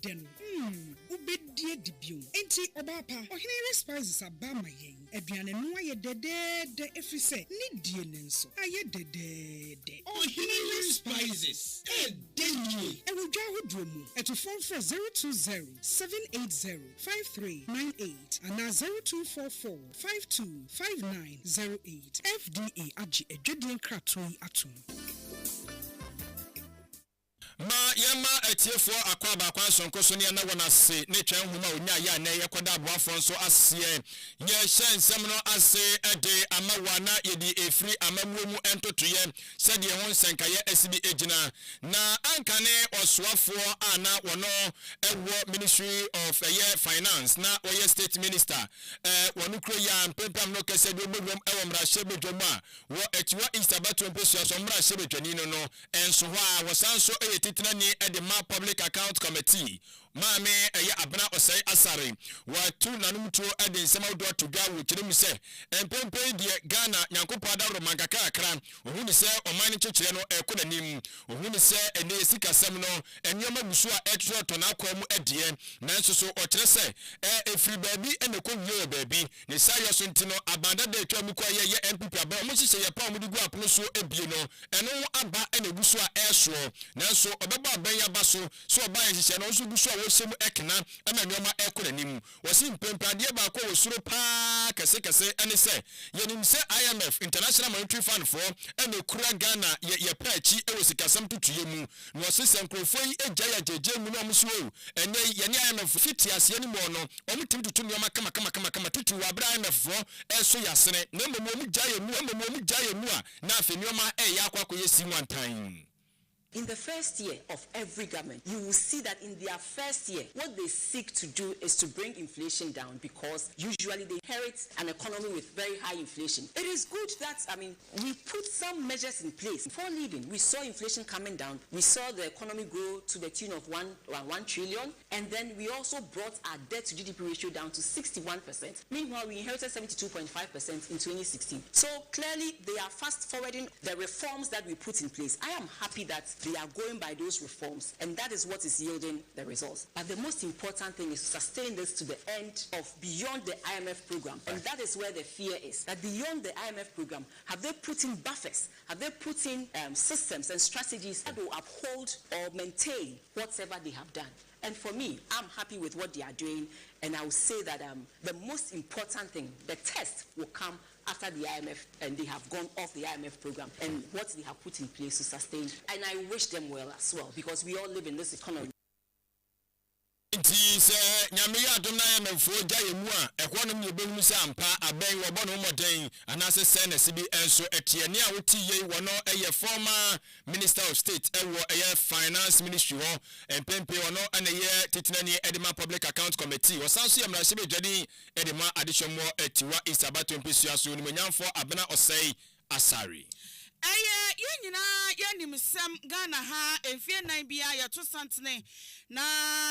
den. Ubedie dibio. Enti obapa, ohinere spices abama yen. Aduane no aye dede efrise ni die nenso. Aye dede. Ohinere spices. Denye. Ewudwa hodromu. Eto phone for 020-780-5398 and 0244-525908. FDA agi edwedien kratoi atum. Ma yema etiefo akwaba kwansonko so ne na wona se ne twan homa onya ya na yekoda aboafo nso ase ye hyensem no ase ede amawana yedi efri amamuomu entotoye sede ho nsenkaye asibi ejina na ankane osoafo ana wono ewo Ministry of Finance na oye State Minister wonu kro ya mpempam no kese de obodwom ewo mrahye bedwom a wo etiwa Instabato mpesu aso mrahye bedwani no enso ho a wosanso titinani edema Public Account Committee maame abena osai asare watu nanumtuo ede nsema do atodwa wo kiremu se empempe die Ghana nyankopa da romanka kakra ohuni se oman ni chechire no ekonanim ohuni se ene sika sem no enyoma busu a etroto na akwa mu ede nanso so okire se efri baabi ene ko wie baabi ne sayo so ntino abanda da etwa mu kwa ye MPP aba mo hihye ye pa mo digu apono so ebie no eno aba ene busu a eso nanso obeba aban ya baso so oba hihye no so busu a wo shemu ekna ama nyoma ekonanim wasi mpempade ba ko wosuro pa kese ene se yenim se IMF International Monetary Fund for ene kura Ghana ye pachi ewosikasam tutuye mu no wose nkrofo yi eja ya jeje mu no muso ene ye ne IMF fiti ase ni mo no omutim tutu nyoma kama tutu wa bra IMF for eso yasene na mmom mu jaye mu a na afi nyoma ya akwa yesi nwantan. In the first year of every government, you will see that in their first year, what they seek to do is to bring inflation down because usually they inherit an economy with very high inflation. It is good that, we put some measures in place. Before leaving, we saw inflation coming down. We saw the economy grow to the tune of 1 trillion. And then we also brought our debt to GDP ratio down to 61%. Meanwhile, we inherited 72.5% in 2016. So clearly, they are fast forwarding the reforms that we put in place. I am happy that they are going by those reforms, and that is what is yielding the results. But the most important thing is to sustain this to the end of beyond the IMF program, and that is where the fear is. That beyond the IMF program, have they put in buffers? Have they put in systems and strategies that will uphold or maintain whatever they have done? And for me, I'm happy with what they are doing, and I will say that the most important thing, the test, will come after the IMF and they have gone off the IMF program and what they have put in place to sustain. And I wish them well as well because we all live in this economy. Nti se nyame ya adom na ya memfo gya ye mu a ekonom ye behunu se ampa aben wo bono moden anase se na sibi enso etiene a woti ye wono eye former Minister of State ewo eye Finance Ministry ho empempe wono ana ye titinani edema Public Account Committee wosanso ye mrahye bedwadi edema addition mo etiwa Isabato mpesu aso ni manyamfo abena osai asari. Yenyina yenimsem Ghana ha efie nan bia ya to santene na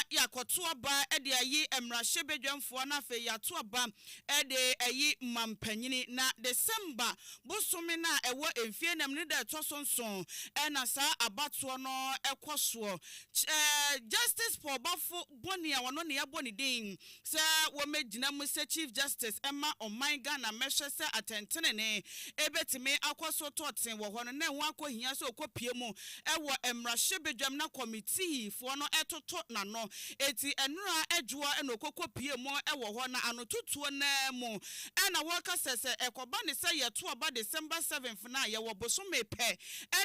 yakoto aba ede ayi emrahye bedwamfo na fe ya to aba ede ayi mampanyini na December bosome na ewo efie nam ne da to sonson na sa abato no ekoso Justice for Bafo Boni a wono ne yaboni din se wo megina mu se Chief Justice Emma Oman Ghana mehwe se atentene ne ebetime akoso toten wo hono na ho akohia se okopie mu ewo emrahye bedwam na committee fo no etoto na no eti enura edwoa na okokopie mu ewo ho na anotutuo na mu na woka sese ekoba ne se yeto aba December 7th na ye wo bosome pe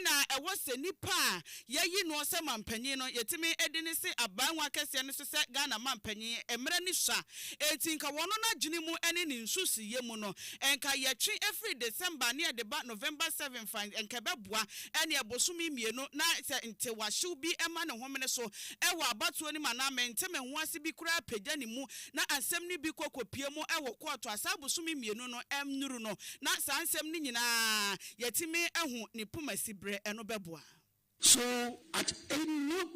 na ewo se nipa yeyi no se mampanyi no yetimi edini se abanwa kese ne se Ghana mampanyi emre ni sha eti nka wono na gini mu ene ni nsusi ye mu no enka yetwe every December ne de ba November 7th enka beboa ene ebosumi mienu na se ntewahyew bi ema ne homene so ewo abatuo ni mana menteme ho ase bi kura pagya ni mu na asem ni bi kokopie mu ewo koto asabosumi mienu no emnuru no na sansem ni nyina yetimi ehu ni pumasibre eno beboa. So at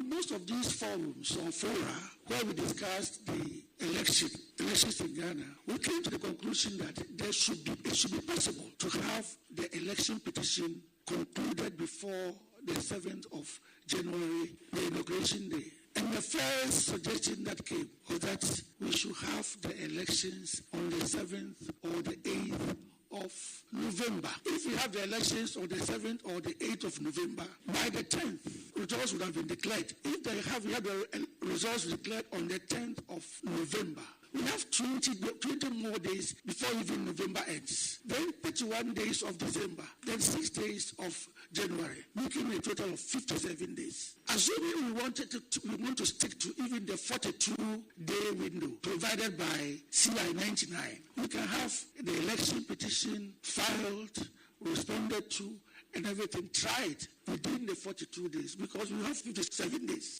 most of these forums on fora where we discussed the elections in Ghana, we came to the conclusion that it should be possible to have the election petition concluded before the 7th of January, the inauguration day. And the first suggestion that came was that we should have the elections on the 7th or the 8th of November. If we have the elections on the 7th or the 8th of November, by the 10th, results would have been declared. If we have the results declared on the 10th of November, we have 20 more days before even November ends. Then 31 days of December. Then 6 days of January, making a total of 57 days. Assuming we want to stick to even the 42-day window provided by CI 99, we can have the election petition filed, responded to, and everything tried within the 42 days because we have 57 days.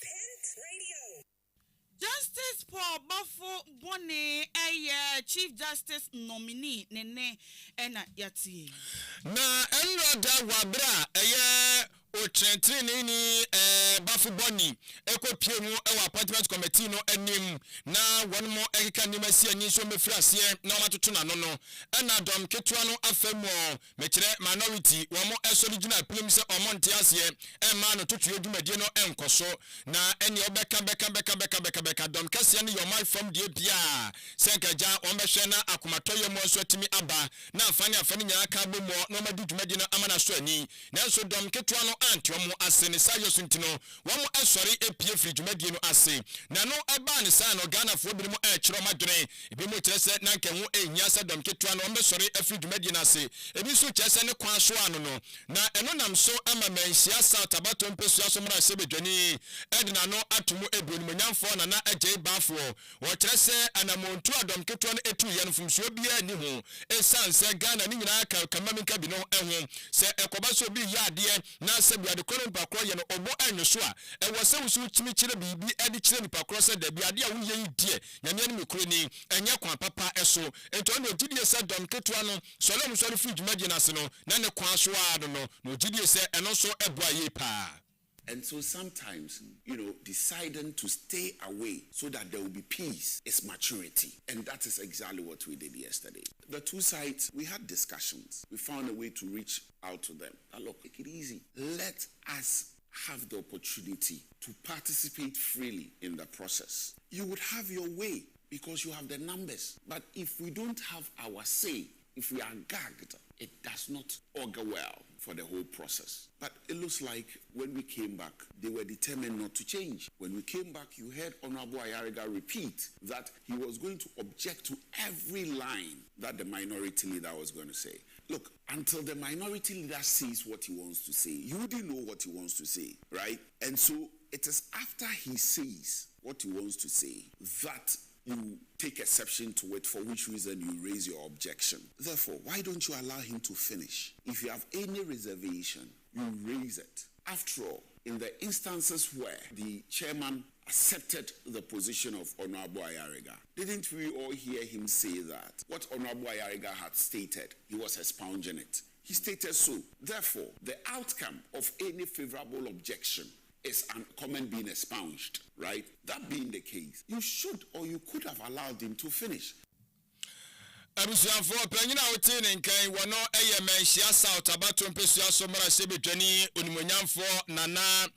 Justice Paul Bafo Bone Chief Justice nominee Nene Ena Yati. Na enroda wabra o trentrini ni Bafo Boni ekopie mu ewa appointment committee no anim na won mo ekeka nimasi ani so mefiri ase na o matoto na no ena dom ketua no afemo mekire minority wo mo original film se o mo nte ase ma no totu edwumadie no enkoso na eni obeka dom kase ne your mind from the bia senkaja o mehwe na akomatoye mo so atimi aba na afani nyaka ka bo mo no madu dwumadie no amana so ani na so dom ketua no antiomo ase ne sayo suntino wo mo asori epie firi dwumadie no ase na no eba ne sa no Ghana fo bi mo chiro madwene ebi mo kire se na nkenwo ehia se dom ketua no mbesori afiri dwumadie no ase ebi so kire se ne kwa so ano no na eno nam so ama manhia South Abato mpesu aso mra se bedwani edina no atomo ebru no nyamfo na agye bafo wo kire se anamontu adom ketua no etu ye no fumsuo bia ni ho esanse Ghana ni nyina ka kamaminka bi no eho se ekoba so bi ya ade na se biade kono pakro ye no obo anwo so a ewo se wusu timi kire bibi ade kire ni pakro se da biade a wuye yi die nyame ne mekro ni enye kwa papa eso ento no gidie se dom ketua no solom so re fi dwumadie na se no na ne kwa so ado no gidie se eno so eboa ye pa. And so sometimes, deciding to stay away so that there will be peace is maturity. And that is exactly what we did yesterday. The two sides, we had discussions. We found a way to reach out to them. Now look, take it easy. Let us have the opportunity to participate freely in the process. You would have your way because you have the numbers. But if we don't have our say, if we are gagged, it does not augur well for the whole process. But it looks like when we came back, they were determined not to change. When we came back, you heard Honorable Ayariga repeat that he was going to object to every line that the minority leader was going to say. Look, until the minority leader says what he wants to say, you wouldn't know what he wants to say, right? And so it is after he says what he wants to say that you take exception to it, for which reason you raise your objection. Therefore, why don't you allow him to finish? If you have any reservation, you raise it. After all, in the instances where the chairman accepted the position of Honorable Ayariga, didn't we all hear him say that what Honorable Ayariga had stated, he was expounding it? He stated so. Therefore, the outcome of any favorable objection is a comment being expunged, right? That being the case, you should or you could have allowed him to finish. Abusuafo panyina otine nkan wono menhia South Abato mpesu asomra sebedwani onimonyamfo nana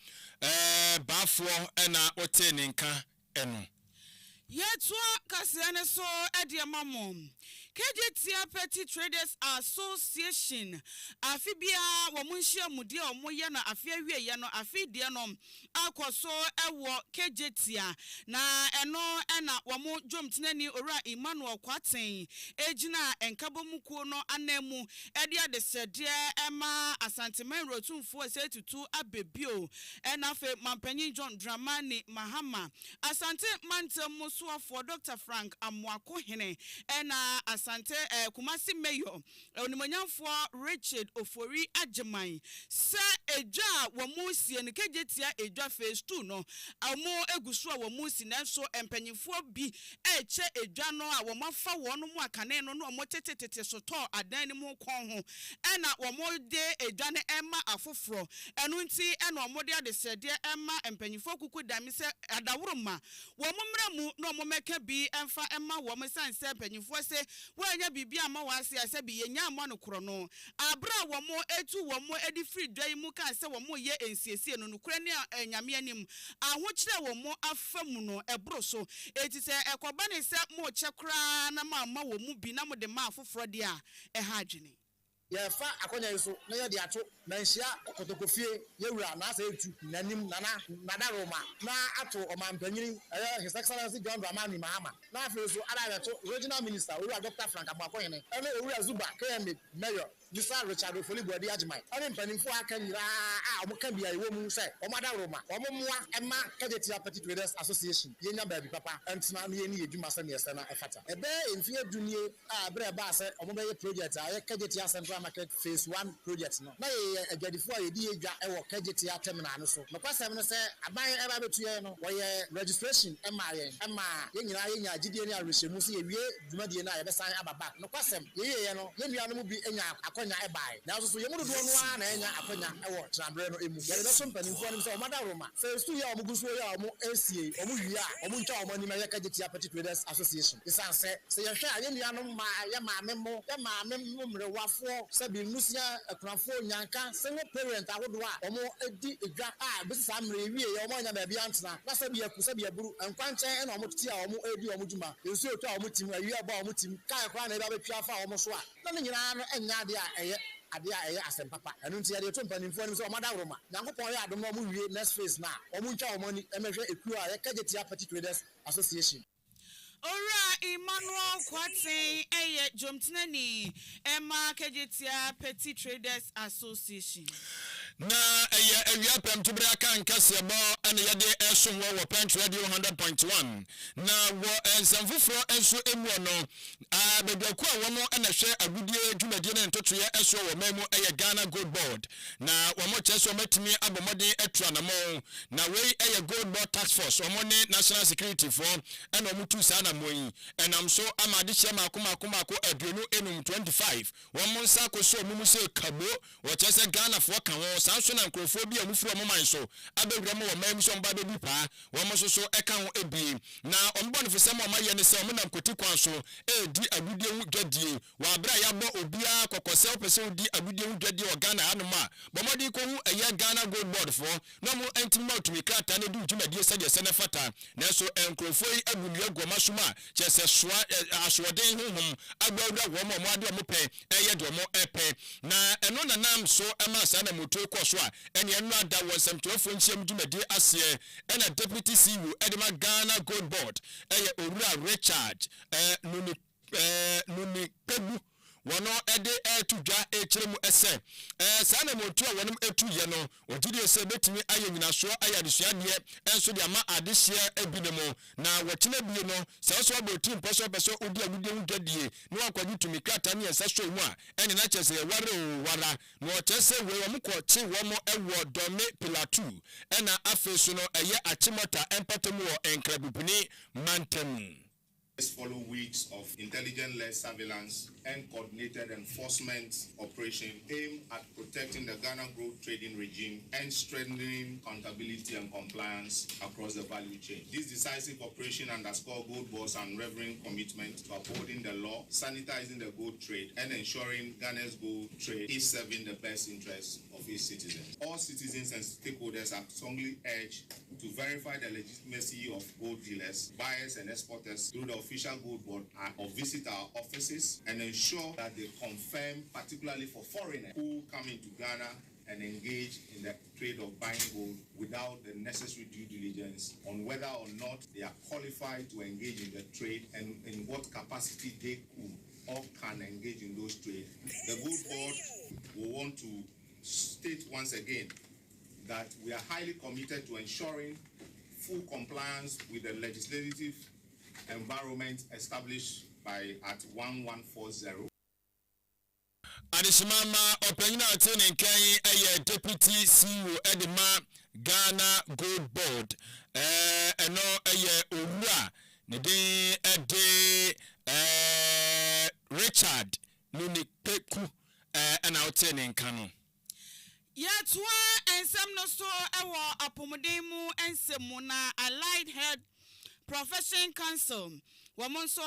bafo na otine nkan eno Yetwa kasiane so ediamamo KJT Petty Traders Association afibia womunhia mudi omoye na afiawie ye no afidie no akoso ewo KJT na eno na womo dwomtenani ora Emmanuel Kwaten ejina enkabomukuo no anemu edia de sede ema asanteman rotumfo setutu abebio ena fe mampanyin John Dramani Mahama asante mantem for Dr. Frank Amwako Hene ena asante Kumasi Mayor onimonyamfo Richard Ofori Ajeman se eja wamusi enkejetia eja phase 2 no amo egusu a wamusi nanso empanyimfo bi eche eja no a womafa wono mu akane no no omotetetete soto adan ni mu kon ho ena womode eja ne ema afoforo enu nti ena omode adesede ema empanyimfo kuku dami se adawuruma womumra mu no no mo meka bi emfa emma wo mo sanse panyimfo se wanya bibia ma wase ase bi yenya mo no kro no abra wo mo etu wo mo edi free dwan mu kan se wo mo ye ensiesie no nokura ne nyame anim ahokyere wo mo afamu no ebro so eti se ekoba ne se mo kyekra na ma wo mu bi na mo de ma afoforo de a ha adwene fa akonya so na ye de ato na nhia kotokofie yewura na asa etu nanim nana Roma na ato omampanyini His Excellency John Dramani Mahama na afi so ada to regional minister owura Dr. Frank Abuakoyene ene owura Zuba KM mayor Mr. Richard Ofoli Bodi Ajimai ene mpanimfo aka nyira a omoka bia ewo mu se omada Roma omomoa ema Kejetia Petty Traders Association yenya ba bi papa entina na yeni edwuma se na yesa na efata ebe emfie dunie a bre ba se omobeye project a ye Kejetia Central Market Phase 1 project no na ye agadifo a yedi edwa ewo Kejetia terminal no so no kwasem no se aban eba betu ye no wo registration ema yenyina yenya agidie ni arehemu se yewie dwumadie na ye besan ababa no kwasem ye no yenua no mu bi enya akonya ebai na so yemudo do no a na enya akonya ewo trabre no emu ye be so mpanimfo no se omada Roma Phase 2 ye omuguso ye omu esie omu wi a omu ncha omu ni ma ye Kejetia Petty Traders Association isan se ye hwe a yenua no ma ye maame mo mrewafo sabi nusia akunafo nyanka single parent ahodo a omo edi edwa a besisa mre wie ye omo nya ba bia ntena na sabi yaku sabi aburu enkwanchen na omo titi a omo edi omo djuma ensu otu a omo tim awie aba omo tim kai kwa na eba betwa fa omo so a na ne nyina no enya ade a eye asempapa enu nti ye to mpanimfo anim so omada Roma nyankopon ye adom no omo wie next phase na omo ncha omo ni emehwe ekuo a ye Kejetia Petty Traders Association. Ora Emmanuel Kwate eye jomtinani Emma Kejetia Petty Traders Association. Na ewia pem to bra kan kase bo ene yede eso wo Pent Radio 100.1 na wo ensamfufro enso emu no abedwaku a wo mo ene hwe agudie dwumadie ne ntotoye eso wo memu eye Ghana Gold Board na wo mo cheso matimi abomode etua na mo na we eye Gold Board Task Force wo mo ne National Security for ene wo mutu sa na moyi enam so amade hye makomako aduonu enum 25 wo mo nsa koso mu se kabo wo chese Ghana fo kan wo sanso na nkrofo bi amufro mo man so abewura mo wo mam so mba bebu pa wo mo so eka ho ebi na ombo no fese mo maye ne se mo na nkoti kwan so di agudie hu dwadie wa abra ya bo obia kokose opese odi agudie hu dwadie o Ghana anoma bomodi ko hu eye Ghana Gold Board fo no mo entim otumi krata ne du djumadie se de se ne fata na so nkrofo yi agunu agoma suma chese soa aswoden huhum agbawura wo mo ade mo pe eye de mo epe na eno nanam so ema sa na moto ko so a ene enu ada wo semtofo nchiam dwumadie ase ena deputy CEO edema Ghana Gold Board eye owura Richard nuni pebu wono ede etudwa echiremu ese sa na motu a wonom etuye no ogidi ese betimi aye nyinaso ayadesuade enso de ama adehye ebinemo na wotena bie no se so aboti mposo peso odi agudie hudadie no akwagi tumi krata ne ese so mu a ene na chese wara no chese we wo mko chi wo mo ewo dome pilatu ena afeso no eye achimota empatemu wo enkrabupuni mantem. Follow weeks of intelligence-led surveillance and coordinated enforcement operation aimed at protecting the Ghana growth trading regime and strengthening accountability and compliance across the value chain. This decisive operation underscores Gold Board's unwavering commitment to upholding the law, sanitizing the gold trade, and ensuring Ghana's gold trade is serving the best interests of its citizens. All citizens and stakeholders are strongly urged to verify the legitimacy of gold dealers, buyers, and exporters through the official Gold Board or visit our offices and ensure that they confirm, particularly for foreigners who come into Ghana and engage in the trade of buying gold without the necessary due diligence on whether or not they are qualified to engage in the trade and in what capacity they could or can engage in those trades. The Gold Board will want to state once again that we are highly committed to ensuring full compliance with the legislative environment established by Act 1140. Adishimama opanyina atene nkan eye deputy CEO edema Ghana Gold Board eno eye owura ne de ede Richard nuni peku ena otene nkan no Yatwa ensem no so ewo apomodemu ensemu na allied head Profession Council wɔn nso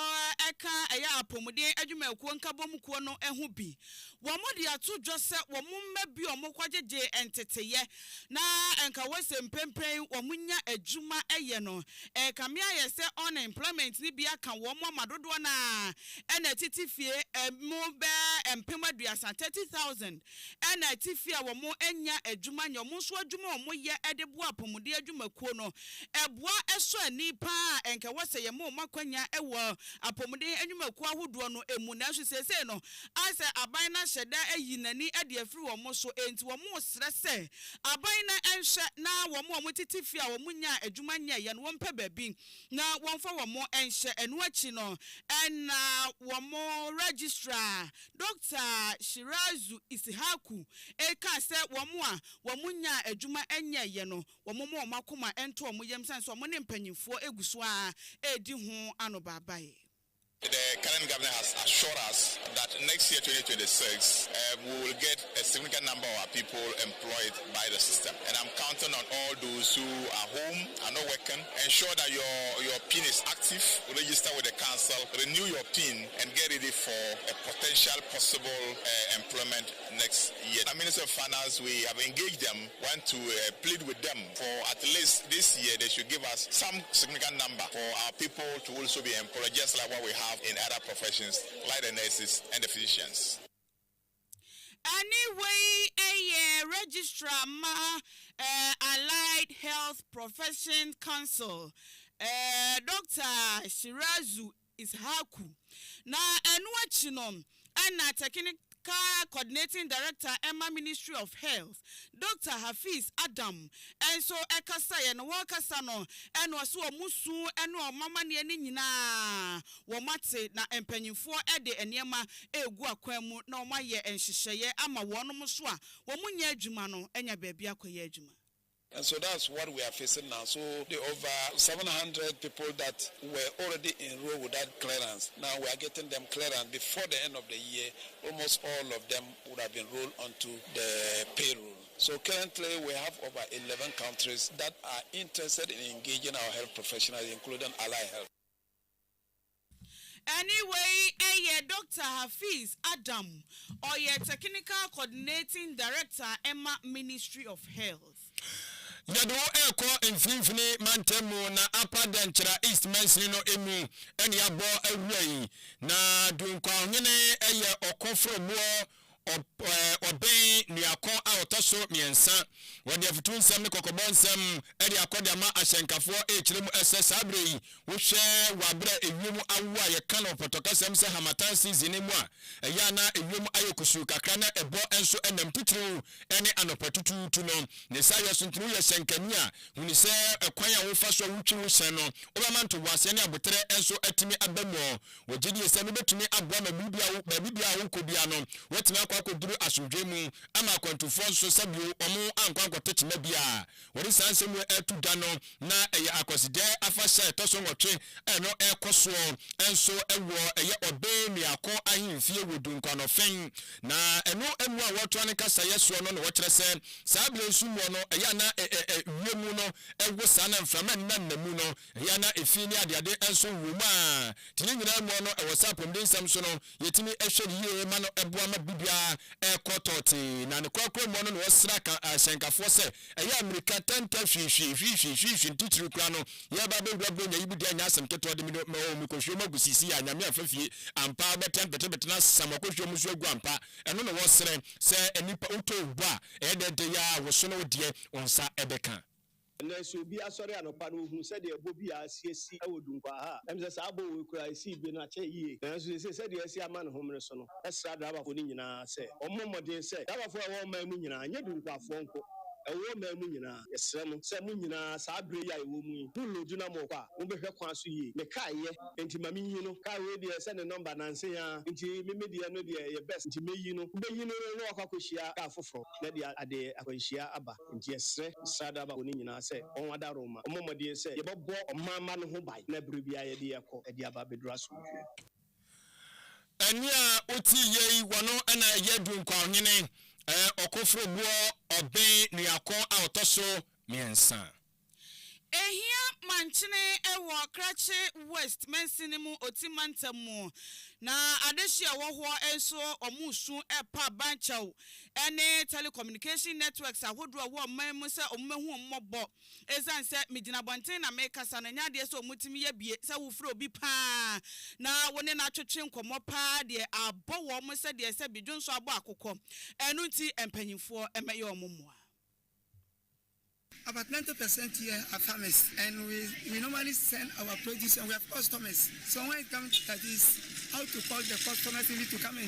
ɛka ɛyɛ apɔmuden adwumakuo nkabɔmukuo no ɛho bi wɔn de ato dwa sɛ wɔn mma bi wɔn kwagyegye nteteyɛ na ɛnka wɔsɛ mpɛmpɛn wɔn nya adwuma ɛyɛ no ɛkame ayɛ sɛ unemployment ni bi aka wɔn amadodoɔ na ɛna titi fie mu bɛ mpem aduasa 30,000 ɛna titi fie a wɔn anya adwuma nya wɔn nso adwuma wɔn yɛ ɛde boa apɔmuden adwumakuo no ɛboa ɛso ani paa ɛnka wɔsɛ yɛ mo makwanya ɛwɔ apɔmuden adwumakuo ahodoɔ no emu na so sese no asɛ aban na hyɛda ayi nani ɛde afiri wɔn so enti wɔn srɛ sɛ aban na ɛnhwɛ na wɔn titi fie a wɔn nya adwuma nya yɛ no wɔn pɛ baabi na wɔn fa wɔn ɛnhyɛ ɛno akyi no ɛna wɔn registrar Dr. Shirazu Isihaku eka sɛ wɔn nya adwuma nya yɛ no wɔn akoma ɛnto wɔn yam san so wɔn ne mpanyinfoɔ egu so a edi ho ano babae. The current government has assured us that next year, 2026, we will get a significant number of our people employed by the system. And I'm counting on all those who are home, are not working. Ensure that your PIN is active, register with the council, renew your PIN, and get ready for a potential possible employment next year. The Minister of Finance, we have engaged them, want to plead with them for at least this year, they should give us some significant number for our people to also be employed, just like what we have in other professions like the nurses and the physicians. Anyway, a registrar Allied Health Profession Council, Dr. Shirazu Ishaku. Na enwachinom ana technical Coordinating Director Emma Ministry of Health, Dr. Hafiz Adam, and so Ekasa and Wakasano, and was so Musu and Mama Nina, Wamate, na empenning for Ede and Yama, Egua Quemu, no Maya and Shishaye, Ama Wanomuswa, Wamunya Jumano, and ya baby Akoyejuma. And so that's what we are facing now. So the over 700 people that were already enrolled without clearance, now we are getting them clearance before the end of the year. Almost all of them would have been rolled onto the payroll. So currently we have over 11 countries that are interested in engaging our health professionals, including Allied Health. Anyway, Dr. Hafiz Adam, or your Technical Coordinating Director, Emma Ministry of Health. Yado eko mfimfini mantemu na upper denchira east mensino emu eni abo awai na dunkwa hene eye okofro muo oben niakon a otoso miensa wode afutu nsem ne kokobon nsem eri akode ama ahyenkafo echiremu sabre yi wo hwe wabra ewiem awu a ye kan opotokasem se hamatan season mu a ya na ewiem ayokusu kakra na ebo enso enam titru ene anopatutu tu no ne sayo suntru ye hyenkani a huni se ekwan a wo fa so wutwi wo hyen no obamanto wase ne abotere enso atimi abamu wogidi se no betumi aboa mabibia wo kobia no wotimi akwaduru asundwe mu ama kwantufo nso sabio omo ankwankotechima bia wori sansem etu dano na eye akoside afasha etoso nwotwe eno ekoso enso ewo eye obemi akọ ahimfie wodunkwa no fen na eno emu a woto ne kasa yeso no wo se sabio nsumo no eye na wiemu no ewo sana mframa nnamu no eye na efini adeade enso wuma tinyina mu no ewo sapom den sam so no yetimi ehwe yiye ma no eboa ma bibia ekototi na ne kwakro mo no osra ka ahyenkafo se eye America 10 titiri kra no ye ba be bro nya yibu dia nya asem keto de mi kohwe magusisi ya nyame afafie ampa betem betena samakwohwe mu so agu ampa eno no wosre se enipa uto bua de ya woso no de onsa ebeka na so bi asori anopa no hu se de ebo bi asiesi awodunkwa ha emse sa abo we kura isi bi na che yie na so se de asi ama no homre so no esra draba fo ni nyina se ommomodin se draba fo a wo ma mu nyina anye dunkwa fo nko ewo ma mu nyina yesre mu se mu nyina sa abre ya ewo mu hu lodu na mo kwa wo behwe kwa so yie me kai ye enti mami yi no kai we de se ne number na nse ya enti meme de no de ye best enti meyi no be yi no no akwakohia ka foforo na de ade akwanhia aba enti yesre sada ba oni nyina se onwada roma ommomodin se ye bebo omama no ho bai na bre bia ye de yakọ e de aba bedura so dwe ania oti yei wono ana ye dunkwa hene okofro buo oben niakon a otoso miensa ehia manchene ewo krache west mensinimu otimantamu na adehia woho enso omusu epa banchaw ene telecommunication networks ahodo wo manmu se ommehu mmobbo ezanse midina bonten na mekasa na nyade se omutimi yabie se wofro obi pa na woni na twetwe nkomo pa de abo wo mo se de se bidwonso abo akokọ enu nti empanyimfo emeye omumwa. About 90% here are farmers, and we normally send our produce, and we have customers. So when it comes to this, how to call the customers need to come in?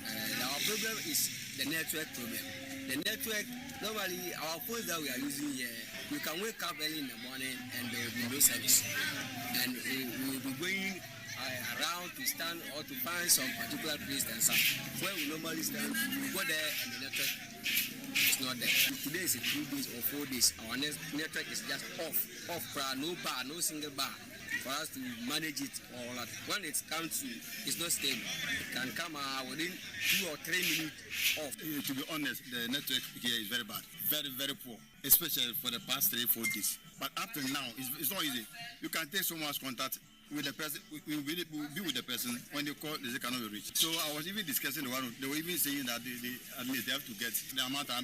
Our problem is the network problem. The network, normally our phones that we are using here, you can wake up early in the morning and there will be no service. And we will be going around to stand or to find some particular place and some where we normally stand, we go there and the network is not there. Today is 3 days or 4 days. Our network is just off, no bar, no single bar for us to manage it all that. When it comes to, it's not stable. It can come within 2 or 3 minutes off. To be honest, the network here is very bad, very, very poor, especially for the past 3-4 days. But up to now, it's not easy. You can take someone's contact with the person, we will be with the person when they call, they cannot be reached. So I was even discussing the one, they were even saying that they at least they have to get the amount and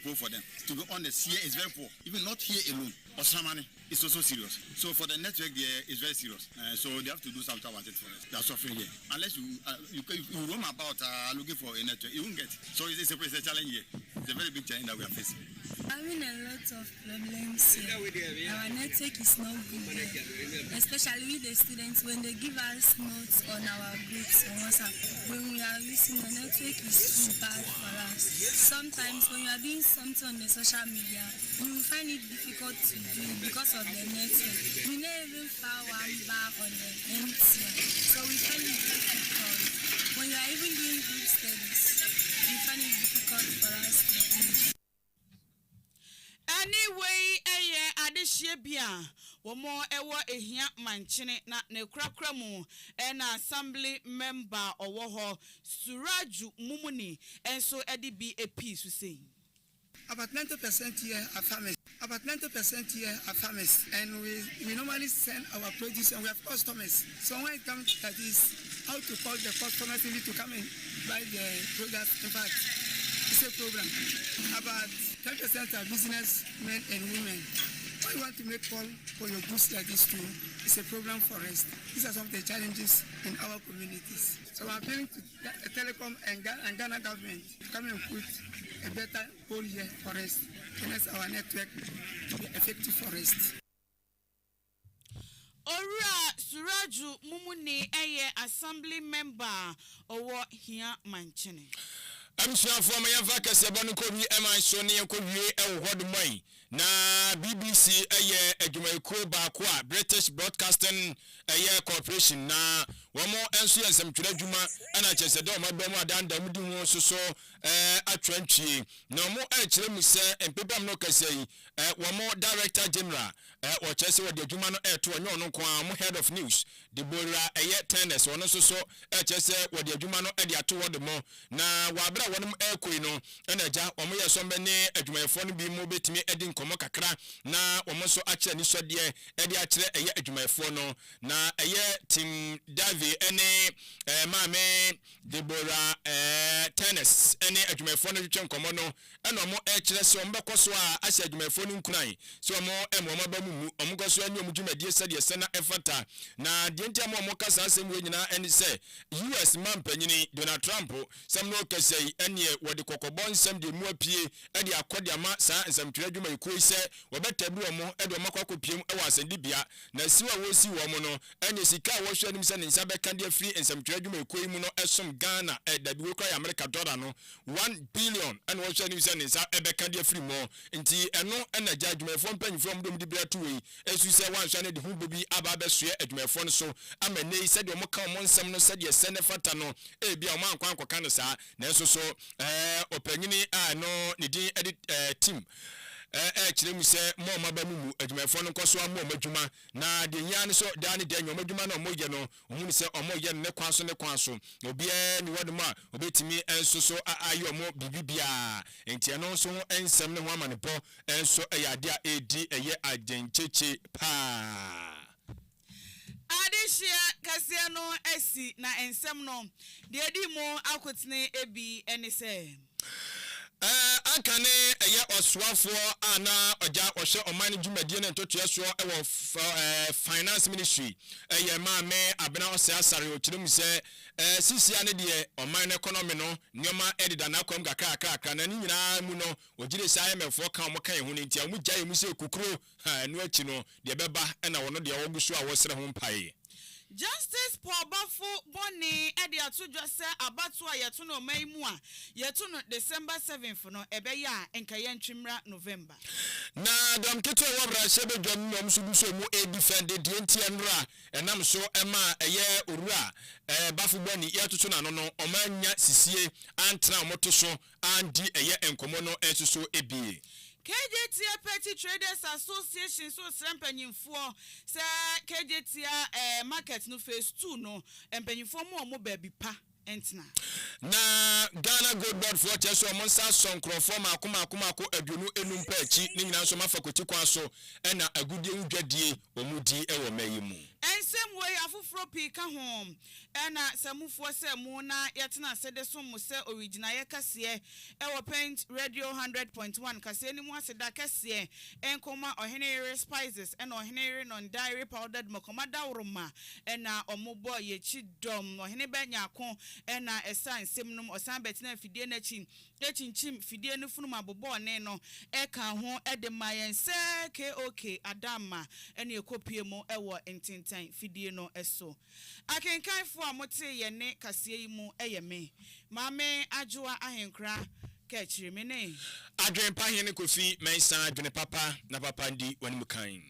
poor for them. To be honest, here is very poor. Even not here alone. Osamani is also serious. So for the network there, it's very serious. So they have to do something about it for us. They are suffering here. Unless you roam about looking for a network, you won't get it. So it's a challenge here. It's a very big challenge that we are facing. Having a lot of problems here. Our network is not good there. Especially with the students, when they give us notes on our groups on WhatsApp, when we are using the network is too bad for us. Sometimes when you are doing something on the social media, you will find it difficult to do because of the network. We never even found one bar on the MTN, so we find it difficult. When you are even doing group studies, we find it difficult for us to do. Anyway, adehye bia womo ewo ehia manchene na nekrakra mu na assembly member owo Suraju Mumuni enso edi BAP so say about 90% here are farmers. About 90% here are farmers, and we normally send our produce, and we have customers. So when it comes to this, how to call the customers need to come in buy the products. In fact, it's a program. About 10% are businessmen and women. When you want to make call for your goods like this too, it's a program for us. These are some of the challenges in our communities. So I'm appealing to the Telecom and Ghana government to come and put a better goal here for us, and that's our network to be effective for us. Ora Suraju Mumuni assembly member owo hia manchene. I'm sure for my vacancy, Bonukobi, MI Sony, and Kobe, na BBC, a Jamaica Bakwa, British Broadcasting, Corporation, na one more answer and some Juma, and I just said, my Boma down the Mudu so a trench. No more actually, Miss, and people no can say, one more Director General, or Chelsea, the Jumano air to a no head of news, the Bora, a yet tennis, one also, Chelsea, what the Jumano Edia to the more. Na wabra wanum ekwino ena ja omo ye so mbene adwumayefo no bi mo betimi edin komo kakra na omo so akire ni so de ede akire eye adwumayefo no na eye team Davi ene maame Deborah tennis ene adwumayefo no twetwe komo no ena omo ekire so mbekọ so a ahye adwumayefo no nkunan so omo emo ba mu omo go so ani omo dwumadie sede sena efata na de ntia omo kasa asem we nyina ene se US man panyini Donald Trump some no kase ene wode kokobon nsem de mu apie ede akode ama saa nsamtwe adwuma ekuo ise wobetabu omo ede omo kwakopiem e wasendibia na siwa wosi wo mo no ene sika wo hwe anim se ne nsa beka de free nsamtwe adwuma ekuo mu no esom Ghana dabiwe kwa America dollar no 1 billion ene wo hwe anim se ne nsa ebeka de free mo nti eno ena ja adwumafo mpanyifo mdom de bia tuwe esu se wanhwa ne de hu bobi aba besoe adwumafo no so amane ise de omo ka omo nsem no se de sene fata no bia omo ankwa ankoka no saa na eso so opanyini no ne din edit team kyerɛ mu sɛ mo maba mu adwumayɛfoɔ no nkɔso a mo adwuma na de nya ne so da ne de nya adwuma na mo yɛ no omu ne sɛ ɔmo yɛ ne kwan so obiara ni wɔde mu a obetimi enso so ayɛ ɔmo bibibia enti ɛno nso ensɛm ne ho amanepɔ enso ɛyɛ ade a edi ɛyɛ agyenkyekye pa Adishia Kasiano esi na ensem no de edi mo akotene ebi ene se Ankane eye oswafo ana oja ohye oman dwumadie ne ntotoe so ewo finance ministry eye maame abena ose asare okyerem se sisia ne de oman economy no nyoma edida na akwam kakaka na ni nyina mu no ogire se ayemefo kan mo kan hu ne ntia mu gyae mu se kukuro no achi no de beba na wono de wogusu a wosere ho mpae Justice Paul Bafo Boni edi atudwa se abatu a yeto no maimu a yeto no December 7th no ebeya enkaye ntwimra November na dom keto wobra shebe dwom nom so guso mu e defend de entia nra enam so ema eye orura Bafo Boni yetoto na no omanya sisie antra moto so andi eye enkomo no enso ebie KJT Petty Traders Association so sempanyimfo se KJT market no phase 2 no empanyimfo mo baby pa entina na Ghana Gold Board for cheso monsa sonkrofo makomako aduonu enum pa achi ni nyina so mafakoti kwa so na agudie udwadie omudi ewo mayimu ensem we afoforo pika hom na samufo se mu na yetena sede so mu se original ye kase ewo Pent Radio 100.1 kase ni mu aseda kase enkoma ohenere spices na ohenere non dairy powdered mokomada uruma na omobo ye chidom ohene benya ko na esa nsem num osan betina fidie na chinchim fidie no funum abobo ne no eka ho ede mayense KOK adama ene ekopie mu ewo entintan fidie no eso akenkanfo amote ye ne kase yi mu eyeme maame ajoa ahenkra ka chire me ne adwen pa hene kofi mensa adwene papa na papa ndi wanimukan